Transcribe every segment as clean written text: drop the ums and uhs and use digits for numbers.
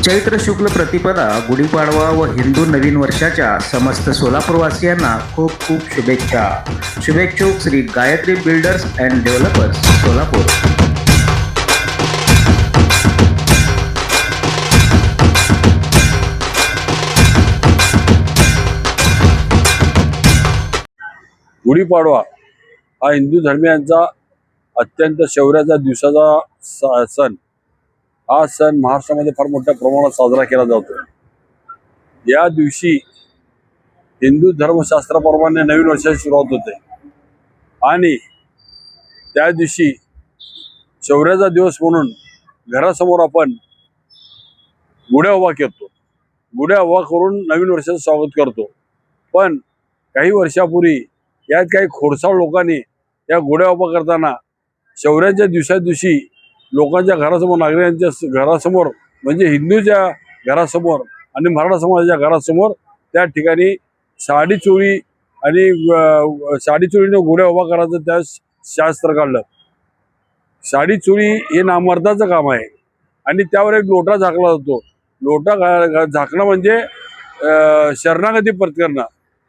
चैत्र शुक्ल प्रतिपदा, गुढीपाडवा व हिंदू नवीन वर्षाच्या समस्त सोलापूरवासियांना खूप खूप शुभेच्छा. शुभेच्छुक Shri Gayatri builders and developers, Solapur. Gudi Padwa हा हिंदू धर्मियांचा अत्यंत शौर्याचा दिवसाचा सण. हा सण महाराष्ट्रामध्ये फार मोठ्या प्रमाणात साजरा केला जातो. या दिवशी हिंदू धर्मशास्त्राप्रमाणे नवीन वर्षाची सुरुवात होते आणि त्या दिवशी शौर्याचा दिवस म्हणून घरासमोर आपण गुढ्या उभा करतो. गुढ्या उभा करून नवीन वर्षाचं स्वागत करतो. पण काही वर्षापूर्वी यात काही खोडसाळ लोकांनी या गुढ्या उभा करताना शौर्याच्या दिवशी लोकांच्या घरासमोर, नागरिकांच्या घरासमोर म्हणजे हिंदूच्या घरासमोर आणि मराठा समाजाच्या घरासमोर त्या ठिकाणी साडी चोळी आणि साडी चोळीने गुढ्या उभा करायचं त्या शास्त्र काढलं. साडी चोळी हे नामर्दाचं काम आहे आणि त्यावर एक लोटा झाकला जातो. लोटा झाकणं म्हणजे शरणागती पत्करणं.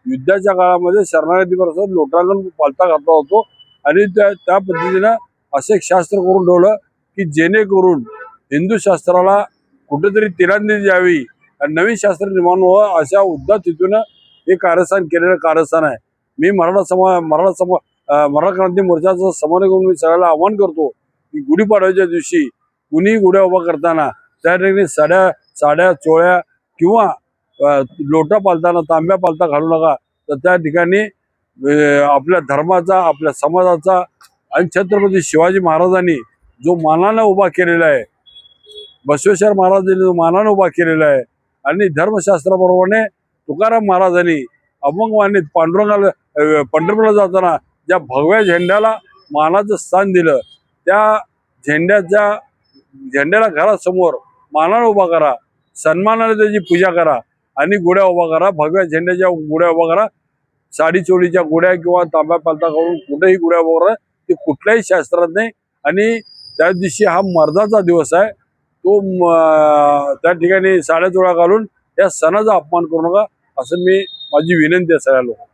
युद्धाच्या काळामध्ये शरणागती परत लोटांगण पालथा घातला होतो आणि त्या पद्धतीनं असं एक शास्त्र करून ठेवलं की जेणेकरून हिंदू शास्त्राला कुठेतरी तिलांजली द्यावी आणि नवीन शास्त्र निर्माण व्हावं अशा उद्देशातून हे कारस्थान केलेलं कारस्थान आहे. मी मराठा क्रांती मोर्चाचं समन्वय करून मी सगळ्याला आवाहन करतो की गुढीपाडव्याच्या दिवशी कुणी गुढ्या उभा करताना त्या ठिकाणी साड्या चोळ्या किंवा लोटा पालताना तांब्या पालता घालू नका. तर त्या ठिकाणी आपल्या धर्माचा, आपल्या समाजाचा आणि छत्रपती शिवाजी महाराजांनी जो मानानं उभा केलेला आहे, बसवेश्वर महाराजांनी जो मानानं उभा केलेला आहे आणि धर्मशास्त्राप्रमाणे तुकाराम महाराजांनी अभंगवाणीत पंढरपूरला जाताना ज्या भगव्या झेंड्याला मानाचं स्थान दिलं, त्या झेंड्याला घरासमोर मानानं उभा करा, सन्मानाने त्याची पूजा करा आणि गुढ्या उभा करा. भगव्या झेंड्याच्या गुढ्या उभा करा. साडी चोळीच्या गुढ्या किंवा तांब्या पालथा करून कुठेही गुढ्या उभा करा. ते कुठल्याही शास्त्रात नाही आणि त्या दिवशी हा मर्दाचा दिवस आहे. तो त्या ठिकाणी साड्या चोळ्या घालून या सणाचा अपमान करू नका असं माझी विनंती आहे सगळ्या लोकांना.